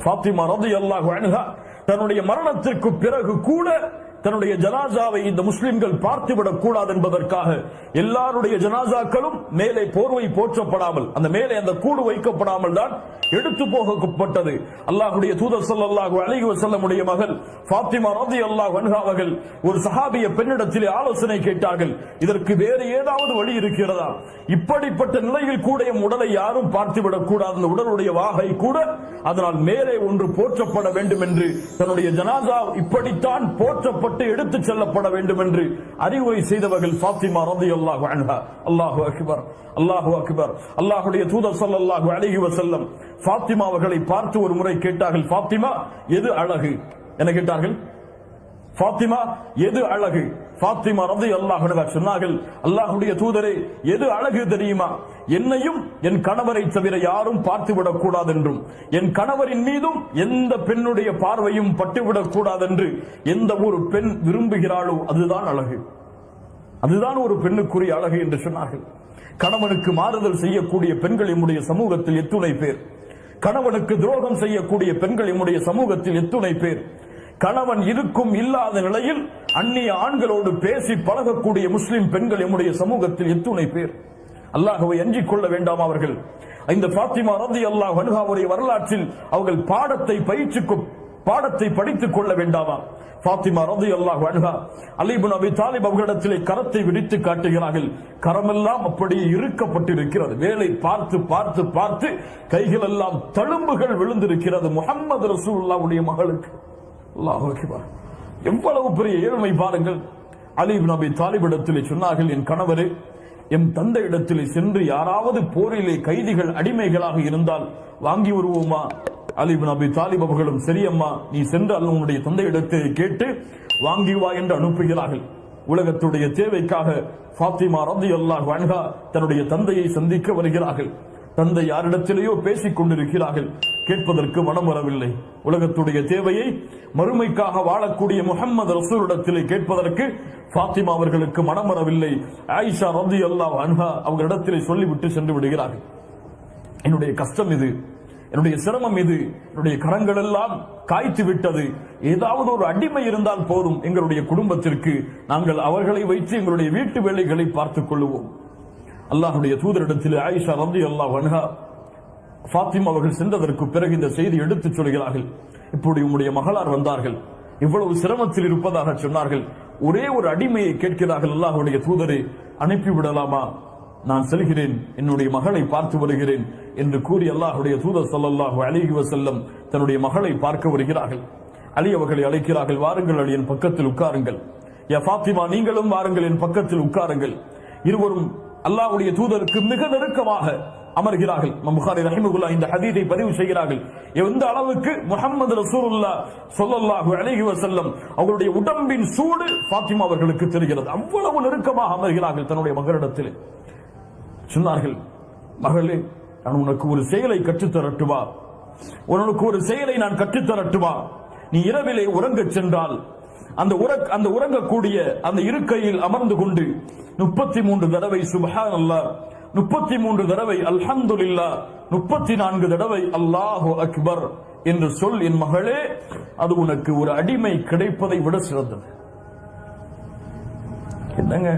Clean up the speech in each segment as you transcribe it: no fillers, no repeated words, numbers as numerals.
ஃபாத்திமா ரலியல்லாஹு அன்ஹா தன்னுடைய மரணத்திற்கு பிறகு கூட தன்னுடைய ஜனாசாவை இந்த முஸ்லிம்கள் பார்த்துவிடக் கூடாது என்பதற்காக எல்லாருடைய ஜனாசாக்களும் மேலே போர்வை போற்றப்படாமல், அந்த மேலே அந்த கூடு வைக்கப்படாமல் தான் எடுத்து போகப்பட்டது. அல்லாஹ்வுடைய தூதர் ஸல்லல்லாஹு அலைஹி வஸல்லம் உடைய மகள் ஃபாத்திமா ரலியல்லாஹு அன்ஹா அவர்கள் ஒரு சஹாபிய பெண்ணிடத்திலே ஆலோசனை கேட்டார்கள். இதற்கு வேறு ஏதாவது வழி இருக்கிறதா? இப்படிப்பட்ட நிலையில் கூட எம் உடலை யாரும் பார்த்துவிடக் கூடாது, அந்த உடலுடைய வாகை கூட அதனால் மேலே ஒன்று போற்றப்பட வேண்டும் என்று, தன்னுடைய ஜனாசா இப்படித்தான் போற்றப்பட்டு எடுத்துச் செல்லப்பட வேண்டும் என்று அறிவுரை செய்தவர்கள் ஃபாத்திமா ரலியல்லாஹு அன்ஹா. அல்லாஹு அக்பர், அல்லாஹு அக்பர். அல்லாஹ்வுடைய தூதர் ஸல்லல்லாஹு அலைஹி வஸல்லம் ஃபாத்திமா அவர்களை பார்த்து ஒரு முறை கேட்டார்கள், ஃபாத்திமா எது அழகு என கேட்டார்கள். ஃபாத்திமா எது அழகு? ஃபாத்திமா ரலியல்லாஹு அன்ஹா சொன்னார்கள், அல்லாஹ்வுடைய தூதரே, எது அழகு தெரியுமா? என்னையும் என் கணவரை தவிர யாரும் பார்த்துவிடக் கூடாது என்றும், என் கணவரின் மீதும் எந்த பெண்ணுடைய பார்வையும் பட்டுவிடக் கூடாது என்று எந்த ஒரு பெண் விரும்புகிறாளோ அதுதான் அழகு, அதுதான் ஒரு பெண்ணுக்குரிய அழகு என்று சொன்னார்கள். கணவனுக்கு மாறுதல் செய்யக்கூடிய பெண்கள் நம்முடைய சமூகத்தில் எத்துணை பேர், கணவனுக்கு துரோகம் செய்யக்கூடிய பெண்கள் நம்முடைய சமூகத்தில் எத்துணை பேர், கணவன் இருக்கும் இல்லாத நிலையில் அந்நிய ஆண்களோடு பேசி பழகக்கூடிய முஸ்லிம் பெண்கள் நம்முடைய சமூகத்தில் எத்துணை பேர். அல்லாஹ்வை அஞ்சிக் கொள்ள வேண்டாம் அவர்கள்? இந்த ஃபாத்திமா ரலியல்லாஹு அன்ஹாவுடைய வரலாற்றில் அவர்கள் பாடத்தை படித்துக் கொள்ள வேண்டாமா? ஃபாத்திமா ரலியல்லாஹு அன்ஹா அலி இப்னு அபி தாலிப் அவர்களிடத்திலே கரத்தை விரித்து காட்டுகிறார்கள். கரமெல்லாம் அப்படியே இறுக்கப்பட்டிருக்கிறது. வேலை பார்த்து பார்த்து பார்த்து கைகள் எல்லாம் தழும்புகள் விழுந்திருக்கிறது முஹம்மது ரசூலுல்லாஹ்வுடைய மகளுக்கு. அல்லாஹு அக்பர். எவ்வளவு பெரிய ஏழ்மை பாருங்கள். அலி இப்னு அபி தாலிப் இடத்திலே சொன்னார்கள், என் கணவரே, எம் தந்தை இடத்திலே சென்று யாராவது போரிலே கைதிகள் அடிமைகளாக இருந்தால் வாங்கி வருவோமா? அலி இப்னு அபி தாலிப் அவர்களும் சரியம்மா, நீ சென்று உன்னுடைய தந்தை இடத்தை கேட்டு வாங்கி வா என்று அனுப்புகிறார்கள். உலகத்துடைய தேவைக்காக ஃபாத்திமா ரலியல்லாஹு அன்ஹா தன்னுடைய தந்தையை சந்திக்க வருகிறார்கள். தந்தை யாரிடத்திலேயோ பேசிக் கொண்டிருக்கிறார்கள், கேட்பதற்கு மனம் வரவில்லை. உலகத்துடைய தேவையை மறுமைக்காக வாழக்கூடிய முஹம்மது ரசூலிடத்திலே கேட்பதற்கு ஃபாத்திமா அவர்களுக்கு மனம் வரவில்லை. ஆயிஷா ரலியல்லாஹு அன்ஹா அவர்களிடத்திலே சொல்லிவிட்டு சென்று விடுகிறார்கள். என்னுடைய கஷ்டம் இது, என்னுடைய சிரமம் இது, என்னுடைய கரங்கள் எல்லாம் காய்த்து விட்டது. ஏதாவது ஒரு அடிமை இருந்தால் போதும், எங்களுடைய குடும்பத்திற்கு நாங்கள் அவர்களை வைத்து எங்களுடைய வீட்டு வேலைகளை பார்த்துக் கொள்ளுவோம். அல்லாஹ்வுடைய தூதரிடத்தில் ஆயிஷா ரலியல்லாஹு அன்ஹா ஃபாத்திமா அவர்கள் சென்றதற்கு பிறகு இந்த செய்தி எடுத்துச் சொல்கிறார்கள். இப்படி உம்முடைய மகளார் வந்தார்கள், இவ்வளவு சிரமத்தில் இருப்பதாக சொன்னார்கள். ஒரே ஒரு அடிமையை கேட்கிறார்கள். அல்லாஹ்வுடைய தூதரை அனுப்பிவிடலாமா? நான் செல்கிறேன், என்னுடைய மகளை பார்த்து வருகிறேன் என்று கூறி அல்லாஹ்வுடைய தூதர் ஸல்லல்லாஹு அலைஹி வஸல்லம் தன்னுடைய மகளை பார்க்க வருகிறார்கள். அலி அவர்களை அழைக்கிறார்கள், வாருங்கள் அலி, என் பக்கத்தில் உட்காருங்கள். யா ஃபாத்திமா, நீங்களும் வாருங்கள், என் பக்கத்தில் உட்காருங்கள். இருவரும் அல்லாஹ்வுடைய தூதருக்கு மிக நெருக்கமாக அமர்கிறார்கள். புகாரி ரஹிமஹுல்லாஹ் இந்த ஹதீஸை பதிவு செய்கிறார்கள். எந்த அளவுக்கு முஹம்மது ரசூலுல்லாஹ் ஸல்லல்லாஹு அலைஹி வஸல்லம் அவருடைய உடம்பின் சூடு ஃபாத்திமா அவர்களுக்கு தெரிகிறது. அவ்வளவு நெருக்கமாக அமர்கிறார்கள் தன்னுடைய மகளிடத்தில். சொன்னார்கள், மகளே, நான் உனக்கு ஒரு செயலை கற்றுத்தரட்டுமா? உனக்கு ஒரு செயலை நான் கற்றுத்தரட்டுமா? நீ இரவிலே உறங்கச் சென்றால் அந்த உறங்கக்கூடிய அந்த இருக்கையில் அமர்ந்து கொண்டு 33 தடவை சுப்ஹானல்லாஹ், 33 தடவை அல்ஹம்துலில்லாஹ், 34 தடவை அல்லாஹு அக்பர் என்று சொல் என் மகளே, அது உனக்கு ஒரு அடிமை கிடைப்பதை விட சிறந்தது. என்னங்க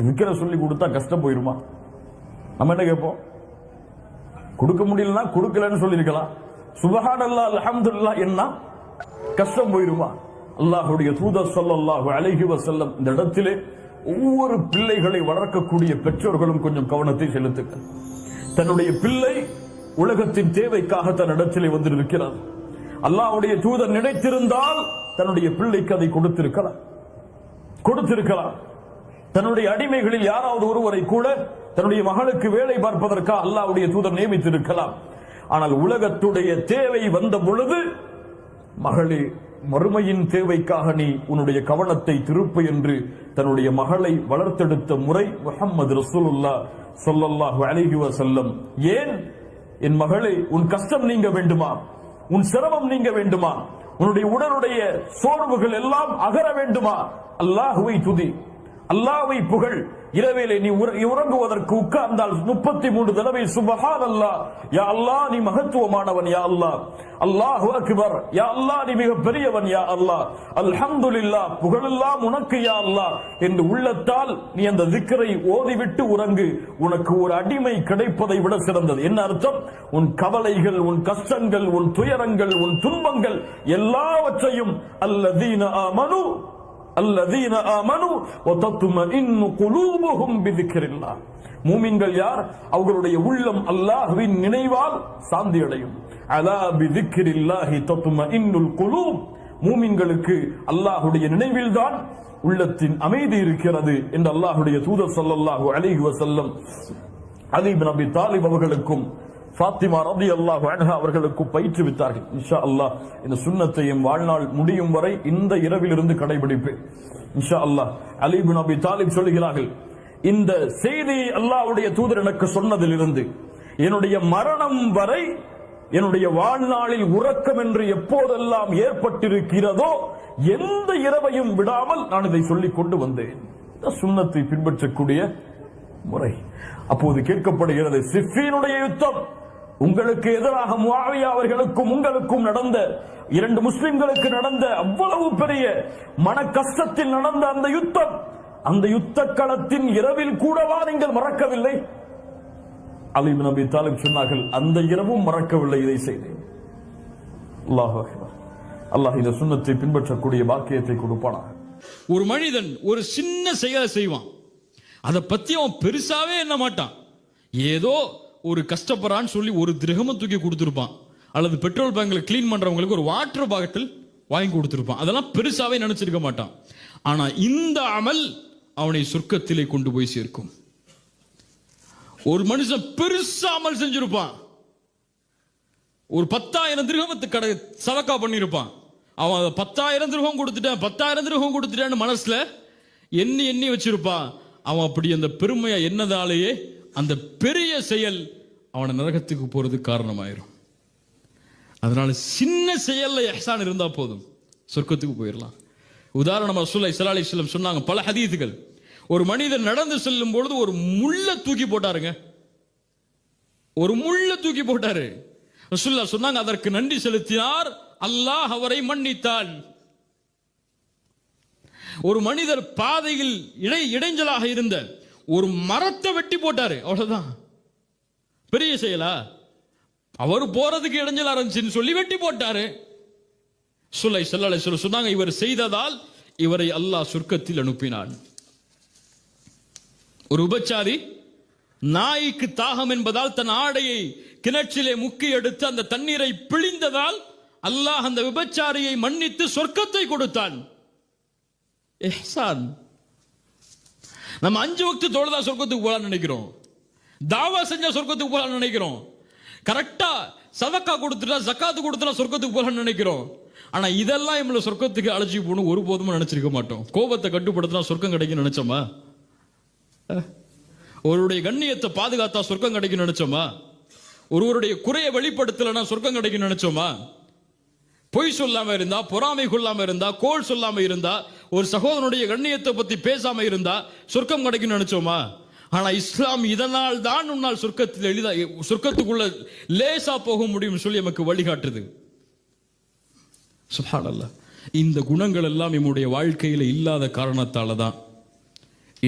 விக்கிர சொல்லி கொடுத்தா கஷ்டம் போயிருமா? நம்ம என்ன கேட்போம்? கொடுக்க முடியலன்னா கொடுக்கலன்னு சொல்லியிருக்கலாம். சுப்ஹானல்லாஹ் அல்ஹம்துலில்லாஹ் என்ன கஷ்டம் போயிருமா? அல்லாஹ்வுடைய தூதர் ஸல்லல்லாஹு அலைஹி வஸல்லம் இந்த இடத்திலே ஒவ்வொரு பிள்ளைகளை வளர்க்கக்கூடிய பெற்றோர்களும் கொஞ்சம் கவனத்தை செலுத்துங்கள். தன்னுடைய பிள்ளை உலகத்தின் தேவைக்காக தன்னிடத்திலே வந்திருக்கிறார். அல்லாஹ்வுடைய தூதர் நினைத்திருந்தால் தன்னுடைய பிள்ளைக்கு அதை கொடுத்திருக்கலாம். தன்னுடைய அடிமைகளில் யாராவது ஒருவரை கூட தன்னுடைய மகளுக்கு வேலை பார்ப்பதற்காக அல்லாஹ்வுடைய தூதர் நியமித்திருக்கலாம். ஆனால் உலகத்துடைய தேவை வந்த பொழுது, மகளே, மறுமையின் தேவைக்காக நீ உன்னுடைய கவனத்தை திருப்பு என்று தன்னுடைய மகளை வளர்த்தெடுத்த முறை முஹம்மது ரசூலுல்லாஹ் ஸல்லல்லாஹு அலைஹி வஸல்லம். ஏன் என் மகளே, உன் கஷ்டம் நீங்க வேண்டுமா? உன் சிரமம் நீங்க வேண்டுமா? உன்னுடைய உடலுடைய சோர்வுகள் எல்லாம் அகர வேண்டுமா? அல்லாஹ்வை துதி, அல்லாஹ்வை புகழ். இரவிலே நீ உறங்குவதற்கு உட்கார்ந்தால் 33 தடவை சுப்ஹானல்லாஹ், யா அல்லாஹ் நீ மகத்துவமானவன், யா அல்லாஹ், அல்லாஹு அக்பர், யா அல்லாஹ் நீ மிக பெரியவன், யா அல்லாஹ், அல்ஹம்துலில்லாஹ் புகழெல்லாம் உனக்கு யா அல்லாஹ் என்று உள்ளத்தால் நீ அந்த திக்ரை ஓதிவிட்டு உறங்கு. உனக்கு ஒரு அடிமை கிடைப்பதை விட சிறந்தது. என்ன அர்த்தம்? உன் கவலைகள், உன் கஷ்டங்கள், உன் துயரங்கள், உன் துன்பங்கள் எல்லாவற்றையும் அல்லதீன ஆமனு வதத்மஇன்னு குலூபுஹும் பிதிக்ரில்லாஹ். மூமின்கள் யார்? அவர்களுடைய உள்ளம் அல்லாஹ்வின் நினைவால் சாந்தி அடையும். அலா பிதிக்ரில்லாஹி தத்மஇன்னுல் குலூப். மூமின்களுக்கு அல்லாஹ்வுடைய நினைவில்தான் உள்ளத்தின் அமைதி இருக்கிறது என்று அல்லாஹ்வுடைய தூதர் ஸல்லல்லாஹு அலைஹி வஸல்லம் அலி இப்னு அபி தாலிப் அவர்களுக்கும் ஃபாத்திமா ரலியல்லாஹு அன்ஹா அவர்களுக்கும் பயிற்றுவித்தார்கள். இன்ஷா அல்லாஹ் இந்த சுன்னத்தை என் வாழ்நாள் முடியும் வரை இந்த இரவிலிருந்து கடைபிடிப்பேன் இன்ஷா அல்லாஹ். அலி இப்னு அபி தாலிப் சொல்கிறார்கள், இந்த செய்தியை அல்லாஹ்வுடைய தூதர் எனக்கு சொன்னதிலிருந்து என்னுடைய மரணம் வரை என்னுடைய வாழ்நாளில் உறக்கம் என்று எப்போதெல்லாம் ஏற்பட்டிருக்கிறதோ எந்த இரவையும் விடாமல் நான் இதை சொல்லிக் கொண்டு வந்தேன். சுன்னத்தை பின்பற்றக்கூடிய முறை. அப்போது கேட்கப்படுகிறது, சிஃபீனுடைய யுத்தம் உங்களுக்கு எதிராக முஆவியா அவர்களுக்கும் உங்களுக்கும் நடந்த, இரண்டு முஸ்லிம்களுக்கு நடந்த அவ்வளவு பெரிய மன கஷ்டத்தில் நடந்த அந்த யுத்தம், அந்த யுத்த களத்தின் இரவில் கூடவா நீங்கள் மறக்கவில்லை? அலி இப்னு அபி தாலிப் சொன்னார்கள், அந்த இரவும் மறக்கவில்லை, இதை செய்தேன். அல்லாஹ் அக்பர். அல்லாஹ் இந்த சுன்னத்தை பின்பற்றக்கூடிய பாக்கியத்தை கொடுப்பானாக. ஒரு மனிதன் ஒரு சின்ன செயலை செய்வான், அதை பத்தி அவன் பெருசாவே எண்ண மாட்டான். ஏதோ ஒரு கஷ்டப்படுறான்னு சொல்லி ஒரு திரகம தூக்கி கொடுத்துருப்பான், அல்லது பெட்ரோல் பேங்க்ல கிளீன் பண்றவங்களுக்கு ஒரு வாட்டர் பாட்டில் வாங்கி கொடுத்துருப்பான். அதெல்லாம் பெருசாவே நினைச்சிருக்க மாட்டான். ஆனா இந்த அமல் அவனை சொர்க்கத்திலே கொண்டு போய் சேர்க்கும். ஒரு மனுஷன் பெருசா அமல் செஞ்சிருப்பான், ஒரு 10,000 திரகமத்து கடை சதக்கா பண்ணிருப்பான். அவன் 10,000 திரகம் கொடுத்துட்டான், 10,000 திரகம் கொடுத்துட்டான்னு மனசுல எண்ணி எண்ணி வச்சிருப்பான். அவன் அப்படி அந்த பெருமையா என்னதாலேயே அந்த பெரிய செயல் அவனை நரகத்துக்கு போறது காரணமாயிரும். அதனால சின்ன செயல்ல இஹ்சான் இருந்தா போதும், சொர்க்கத்துக்கு போயிடலாம். உதாரணமா ரசூலுல்லாஹி ஸல்லல்லாஹு அலைஹி வஸல்லம் சொன்னாங்க, பல ஹதீதுகள். ஒரு மனிதர் நடந்து செல்லும் பொழுது ஒரு முள்ள தூக்கி போட்டாருங்க, ஒரு முள்ள தூக்கி போட்டாரு. ரசூலுல்லாஹ் சொன்னாங்க, அதற்கு நன்றி செலுத்தினார், அல்லாஹ் அவரை மன்னித்தான். ஒரு மனிதர் பாதையில் இடைஞ்சலாக இருந்த ஒரு மரத்தை வெட்டி போட்டாரு, அவ்வளவுதான். பெரிய செயலா? அவர் போறதுக்கு இடைஞ்சலா இருந்துச்சுன்னு சொல்லி வெட்டி போட்டாரு. ரசூலுல்லாஹி ஸல்லல்லாஹு அலைஹி வஸல்லம் சொன்னாங்க, இவர் செய்ததால் இவரை அல்லாஹ் சொர்க்கத்தில் அனுப்பினான். ஒரு உபச்சாரி நாய்க்கு தாகம் என்பதால் தன் ஆடையை கிணற்றிலே முக்கி எடுத்து அந்த தண்ணீரை பிழிந்ததால் அல்லாஹ் அந்த விபச்சாரியை மன்னித்து சொர்க்கத்தை கொடுத்தான். இஹ்சான். நம்ம 5 வக்து தொழுதா சொர்க்கத்துக்கு போலாம்னு நினைக்கிறோம், தாவா செஞ்சா சொர்க்கத்துக்கு போலாம்னு நினைக்கிறோம், கரெக்டா சதக்கா கொடுத்துட்டா ஜக்காத்து கொடுத்துட்டா சொர்க்கத்துக்கு போலாம்னு நினைக்கிறோம். ஆனா இதெல்லாம் நம்மள சொர்க்கத்துக்கு அழைச்சி போகணும் ஒருபோதும் நினைச்சிருக்க மாட்டோம். கோபத்தை கட்டுப்படுத்தினா சொர்க்கம் கிடைக்கும் நினைச்சோமா? ஒருவருடைய கண்ணியத்தை பாதுகாத்தா சொர்க்கம் கிடைக்கும் நினைச்சோமா? ஒருவருடைய குறையை வெளிப்படுத்தலனா சொர்க்கம் கிடைக்கும் நினைச்சோமா? பொய் சொல்லாம இருந்தா, பொறாமை கொள்ளாம இருந்தா, கோள் சொல்லாம இருந்தா, ஒரு சகோதரனுடைய கண்ணியத்தை பத்தி பேசாம இருந்தா சொர்க்கம் கிடைக்கும் நினைச்சோமா? ஆனா இஸ்லாம் இதனால் தான் உன்னால் சொர்க்கத்தில் எளிதா சொர்க்கத்துக்குள்ள லேசா போக முடியும் சொல்லி நமக்கு வழிகாட்டுது. சுப்ஹானல்லாஹ். இந்த குணங்கள் எல்லாம் நம்முடைய வாழ்க்கையில இல்லாத காரணத்தால தான்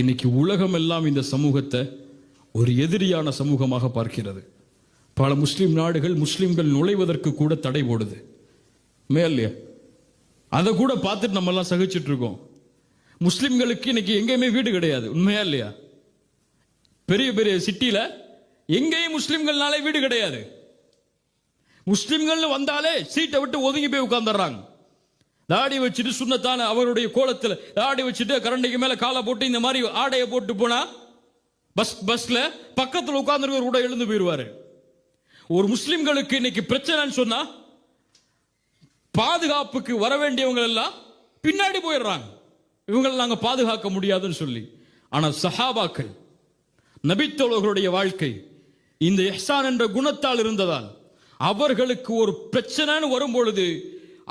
இன்னைக்கு உலகம் எல்லாம் இந்த சமூகத்தை ஒரு எதிரியான சமூகமாக பார்க்கிறது. பல முஸ்லிம் நாடுகள் முஸ்லிம்கள் நுழைவதற்கு கூட தடை போடுது. இல்லையா? அதை கூட பார்த்துட்டு நம்ம எல்லாம் சகிச்சுட்டு இருக்கோம். முஸ்லிம்களுக்கு இன்னைக்கு எங்கேயுமே வீடு கிடையாது. உண்மையா இல்லையா? பெரிய பெரிய சிட்டியில எங்கேயும் முஸ்லிம்கள்னாலே வீடு கிடையாது. முஸ்லிம்கள் வந்தாலே சீட்டை விட்டு ஒதுங்கி போய் உட்கார்ந்துடுறாங்க. தாடி வச்சுட்டு சுன்னத்தான அவருடைய கோலத்தில் தாடி வச்சுட்டு கரண்டிக்கு மேல காலை போட்டு இந்த மாதிரி ஆடையை போட்டு போனா பஸ்ல பக்கத்தில் உட்கார்ந்துருக்க கூட எழுந்து போயிடுவாரு. ஒரு முஸ்லிம்களுக்கு இன்னைக்கு பிரச்சனைன்னு சொன்னா பாதுகாப்புக்கு வர வேண்டியவங்க எல்லாம் பின்னாடி போயிடுறாங்க, இவங்களை நாங்க பாதுகாக்க முடியாதுன்னு சொல்லி. ஆனா சஹாபாக்கள் நபித்தோழர்களுடைய வாழ்க்கை இந்த இஹ்சான் என்ற குணத்தால் இருந்ததால் அவர்களுக்கு ஒரு பிரச்சனைன்னு வரும் பொழுது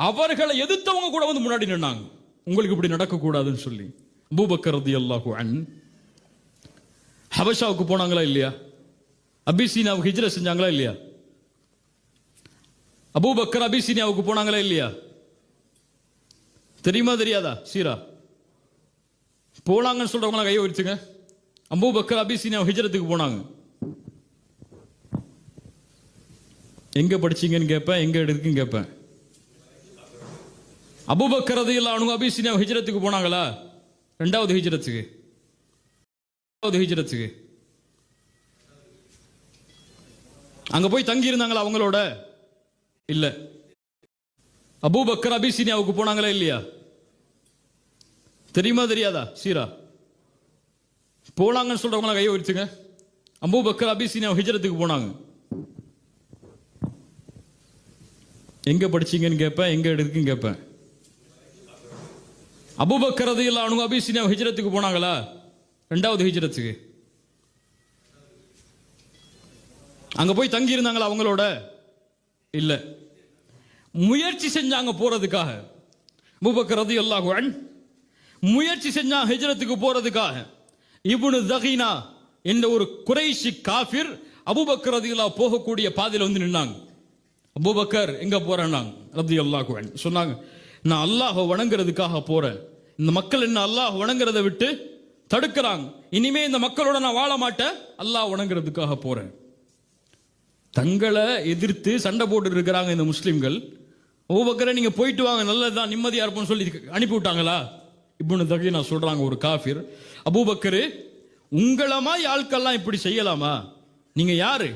அவர்களை எதிர்த்தவங்க கூட வந்து முன்னாடி நின்னாங்க, உங்களுக்கு இப்படி நடக்க கூடாதுன்னு சொல்லி. அபூபக்கர் ரலியல்லாஹு அன்ஹு ஹபஷாவுக்கு போனாங்களா இல்லையா? அபிசீனியாவுக்கு ஹிஜ்ரத் செஞ்சாங்களா இல்லையா? அபூபக்கர் அபிசீனியாவுக்கு போனாங்களா இல்லையா? தெரியுமா தெரியாதா? சீரா போனாங்கன்னு சொல்றவங்களா கையை உயர்த்துங்க. அபூபக்கர் அபிசீனியா ஹிஜ்ரத்துக்கு போனாங்க. எங்க படிச்சீங்கன்னு கேட்பேன், எங்க எடுக்குன்னு கேட்பேன். அபூபக்கர் ரலியல்லாஹு அன்ஹு அபிசீனியா ஹிஜ்ரத்துக்கு போனாங்களா? இரண்டாவது ஹிஜ்ரத்துக்கு அங்க போய் தங்கி இருந்தாங்களா அவங்களோட? இல்ல. அபூபக்கர் அபிசீனியாவுக்கு போனாங்களா இல்லையா? தெரியுமா தெரியாதா? சீரா போனாங்கன்னு சொல்றவங்களா கையை உயர்த்துங்க. அபூபக்கர் அபிசீனியா ஹிஜ்ரத்துக்கு போனாங்க. எங்க படிச்சீங்கன்னு கேட்பேன், எங்க எடுக்குன்னு கேட்பேன். அபூபக்கர் ரலியல்லாஹு அன்ஹு அபிசீனியா ஹிஜ்ரத்துக்கு போனாங்களா? இரண்டாவது ஹிஜ்ரத்துக்கு அங்க போய் தங்கி இருந்தாங்களா அவங்களோட? இல்ல. முயற்சி செஞ்சாங்க போறதுக்காக. அபூபக்கர் ரலியல்லாஹு அன்ஹு முயற்சி செஞ்சாங்க ஹிஜ்ரத்துக்கு போறதுக்காக. இப்னு தகீனா என்ற ஒரு குறைஷி காஃபிர் அபூபக்கர் ரலியல்லாஹு போகக்கூடிய பாதையில வந்து நின்னாங்க. அபூபக்கர் எங்க போறேன்னாங்க. ரலியல்லாஹு அன்ஹு சொன்னாங்க, நான் அல்லாஹ்வை வணங்குறதுக்காக போறேன். இந்த மக்கள் என்ன அல்லாஹ் வணங்குறதை விட்டு தடுக்கிறாங்க. இனிமே இந்த மக்களோட நான் வாழ மாட்டேன், அல்லாஹ் வணங்குறதுக்காக போறேன். தங்களை எதிர்த்து சண்டை போட்டு இருக்கிறாங்க இந்த முஸ்லிம்கள். அபூபக்கரை நீங்க போயிட்டு வாங்க, நல்லதுதான், நிம்மதியா இருப்போம்னு சொல்லி அனுப்பி விட்டாங்களா? இப்னு தகீனா சொல்றாங்க, ஒரு காஃபிர், அபூபக்கர் உங்கள மாதிரி ஆட்கள்லாம் இப்படி செய்யலாமா? நீங்க யாரு?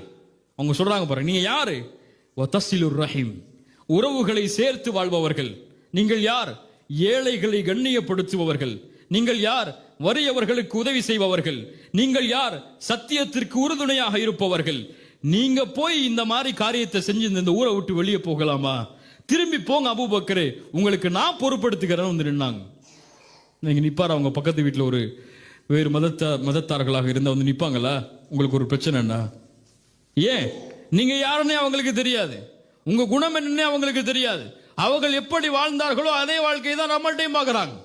அவங்க சொல்றாங்க பாருங்க, நீங்க யாரு? வதஸிலுர் ரஹீம், உறவுகளை சேர்த்து வாழ்பவர்கள். நீங்கள் யார்? ஏழைகளை கண்ணியப்படுத்துபவர்கள். நீங்கள் யார்? வறியவர்களுக்கு உதவி செய்பவர்கள். நீங்கள் யார்? சத்தியத்திற்கு உறுதுணையாக இருப்பவர்கள். நீங்க போய் இந்த மாதிரி காரியத்தை செஞ்சு இந்த ஊரை விட்டு வெளியே போகலாமா? திரும்பி போங்க அபூபக்கரே, உங்களுக்கு நான் பொறுப்படுத்துகிறேன் வந்து நின்னாங்க. நீங்க நிப்பார், அவங்க பக்கத்து வீட்டில் ஒரு வேறு மதத்தார்களாக இருந்தா வந்து நிப்பாங்களா? உங்களுக்கு ஒரு பிரச்சனை என்ன? ஏன்? நீங்க யாருன்னே அவங்களுக்கு தெரியாது, உங்க குணம் என்னன்னே அவங்களுக்கு தெரியாது. அவர்கள் எப்படி வாழ்ந்தார்களோ அதே வாழ்க்கையை தான் நம்மள்டையும் பார்க்கறாங்க.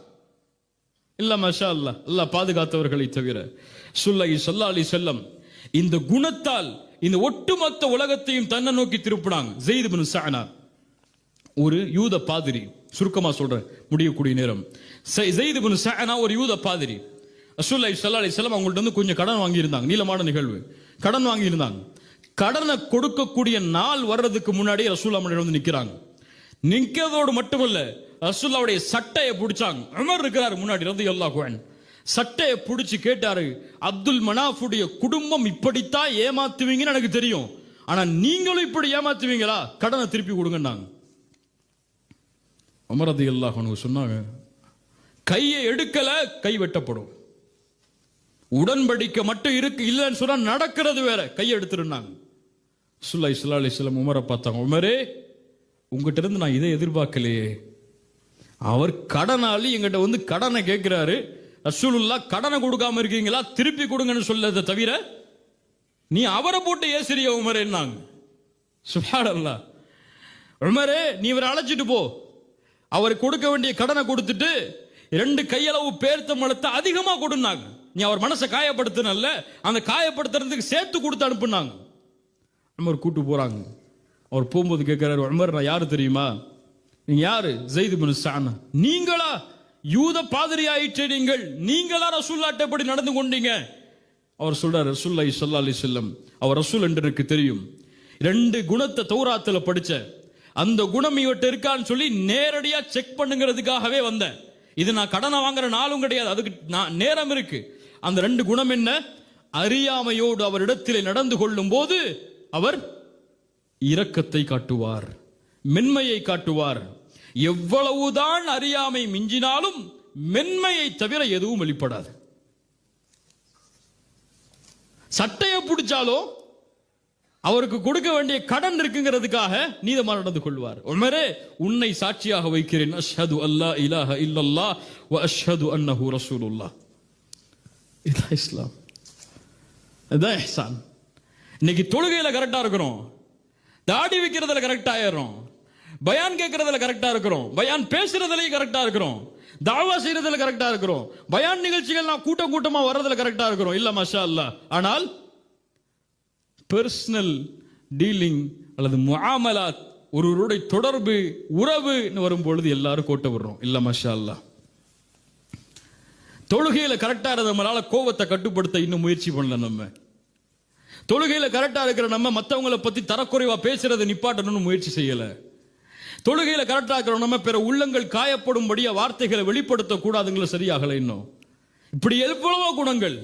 இல்ல மாஷா அல்லாஹ், அல்லாஹ் பாதுகாத்தவர்களை தவிர. ஸல்லல்லாஹு அலைஹி வஸல்லம் இந்த குணத்தால் இந்த ஒட்டுமொத்த உலகத்தையும் தன்னை நோக்கி திருப்பினாங்க. ஸைத் இப்னு ஸஅனா ஒரு யூத பாதிரி, சுருக்கமா சொல்றேன் முடியக்கூடிய நேரம். ஸைத் இப்னு ஸஅனா ஒரு யூத பாதிரி. ரசூலுல்லாஹி ஸல்லல்லாஹு அலைஹி வஸல்லம் அவங்கள்ட்ட வந்து கொஞ்சம் கடன் வாங்கி இருந்தாங்க. நீளமான நிகழ்வு. கடன் வாங்கி இருந்தாங்க. கடனை கொடுக்கக்கூடிய நாள் வர்றதுக்கு முன்னாடி ரசூலுல்லாஹ் முன்னாடி வந்து நிக்கிறாங்க. நிக்கிறதோடு மட்டுமல்ல, ரசூலுல்லாஹ்வுடைய சட்டையை பிடிச்சாங்க. உமர் இருக்கிறார் முன்னாடி ரலியல்லாஹு அன்ஹு. சட்டையை பிடிச்சு கேட்டாரு, அப்துல் மனாஃபுடைய குடும்பம் இப்படித்தான் ஏமாத்துவீங்கன்னு எனக்கு தெரியும், ஆனா நீங்களும் இப்படி ஏமாத்துவீங்களா? கடனை திருப்பி கொடுங்கன்னாங்க. உமர் ரலியல்லாஹு அன்ஹு சொன்னாங்க, கையை எடுக்கல கை வெட்டப்படும். உடன்படிக்கை மட்டும் இருக்கு, இல்லைன்னு சொன்னா நடக்கிறது வேற. கையை எடுத்துருந்தாங்க. ரசூலுல்லாஹி ஸல்லல்லாஹு அலைஹி வஸல்லம் உமரை பார்த்தாங்க. உமரே, உங்ககிட்ட இருந்து நான் இதை எதிர்பார்க்கலையே. அவர் கடனாளி எங்கிட்ட வந்து கடனை கேட்கிறாரு. ரசூலுல்லாஹ் கடனை கொடுக்காம இருக்கீங்களா, திருப்பி கொடுங்கன்னு சொல்லதை தவிர நீ அவரை போட்டு ஏசிரிய உமரேன்னாங்க. சுப்ஹானல்லாஹ். உமரே, நீ இவரை அழைச்சிட்டு போ, அவர் கொடுக்க வேண்டிய கடனை கொடுத்துட்டு 2 கையளவு பேர்த்தம்பழத்தை அதிகமா கொடுனாங்க. நீ அவர் மனசை காயப்படுத்தினல்ல, அந்த காயப்படுத்துறதுக்கு சேர்த்து கொடுத்து அனுப்புனாங்க. உமர் கூட்டு போறாங்க. அவர் போகும்போது கேட்கிறாரு, உமர் நான் யாரு தெரியுமா? நீங்க யாரு? ஸைத் இப்னு ஸஅனா. நீங்களா? யூத பாதிரி ஆயிற்றே நீங்கள், நீங்களா ரசூலுல்லாஹ்ட்ட எப்படி நடந்து கொண்டீங்க? அவர் சொல்றாரு, ரசூலுல்லாஹி ஸல்லல்லாஹு அலைஹி வஸல்லம் அவர் ரசூல் என்று எனக்கு தெரியும். 2 குணத்தை தௌராத்துல படிச்ச, அந்த குணம் இவட்ட இருக்கான்னு சொல்லி நேரடியா செக் பண்ணுங்கிறதுக்காகவே வந்தேன். இது நான் கடனை வாங்குற நாளும் கிடையாது, அதுக்கு நேரம் இருக்கு. அந்த 2 குணம் என்ன? அறியாமையோடு அவரிடத்திலே நடந்து கொள்ளும் போது அவர் இரக்கத்தை காட்டுவார், மென்மையை காட்டுவார். எவ்வளவுதான் அறியாமை மிஞ்சினாலும் மென்மையை தவிர எதுவும் வெளிப்படாது. சட்டையை பிடிச்சாலோ அவருக்கு கொடுக்க வேண்டிய கடன் இருக்குங்கிறதுக்காக நீதமாக நடந்து கொள்வார். உமரே, உன்னை சாட்சியாக வைக்கிறேன், அஷ்ஹது அல்லா இலாஹ இல்லல்லாஹ் வ அஷ்ஹது அன்னஹு ரசூலுல்லாஹ். இதுதான் இஸ்லாம், இதுதான் இஹ்சான். இன்னைக்கு தொழுகையில கரெக்டா இருக்கிறோம், தாடி வைக்கிறதுல கரெக்டா ஆயிரும், பயான் கேட்கறதுல கரெக்டா இருக்கிறோம், பயான் பேசுறதுலயும் கரெக்டா இருக்கிறோம், தாவா செய்யறதுல கரெக்டா இருக்கிறோம், பயான் நிகழ்ச்சிகள் நான் கூட்டமா வர்றதுல கரெக்டா இருக்கிறோம். இல்ல மாஷா அல்லாஹ். ஆனால் பர்சனல் டீலிங் அல்லது முஆமலாத், ஒருவருடைய தொடர்பு உறவு வரும்பொழுது எல்லாரும் கோட்டை விடுறோம். இல்ல மாஷா அல்லாஹ். தொழுகையில கரெக்டா இருந்த நம்மளால கோபத்தை கட்டுப்படுத்த இன்னும் முயற்சி பண்ணல. நம்ம தொழுகையில கரெக்டா இருக்கிற நம்ம மற்றவங்களை பத்தி தரக்குறைவா பேசுறதை நிப்பாட்டணும்னு முயற்சி செய்யல. தொழுகையில கரெக்டா இருக்கிற நம்ம பிற உள்ளங்கள் காயப்படும்படியா வார்த்தைகளை வெளிப்படுத்த கூடாதுங்களை சரியாகல. இன்னும் இப்படி எவ்வளவோ குணங்கள்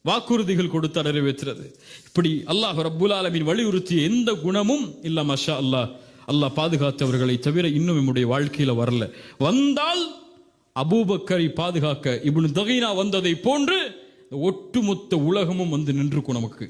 வாக்குறுதிகள் கொடுத்து நிறைவேற்றுறது, இப்படி அல்லாஹ் ரப்புல் ஆலமீன் வலியுறுத்திய எந்த குணமும் இல்ல மாஷா அல்லாஹ். அல்லாஹ் பாதுகாத்தவர்களை தவிர இன்னும் நம்முடைய வாழ்க்கையில வரல. வந்தால் அபூபக்கரை பாதுகாக்க இப்னு தகீனா வந்ததை போன்று ஒட்டுமொத்த உலகமும் வந்து நின்றுக்கும் நமக்கு.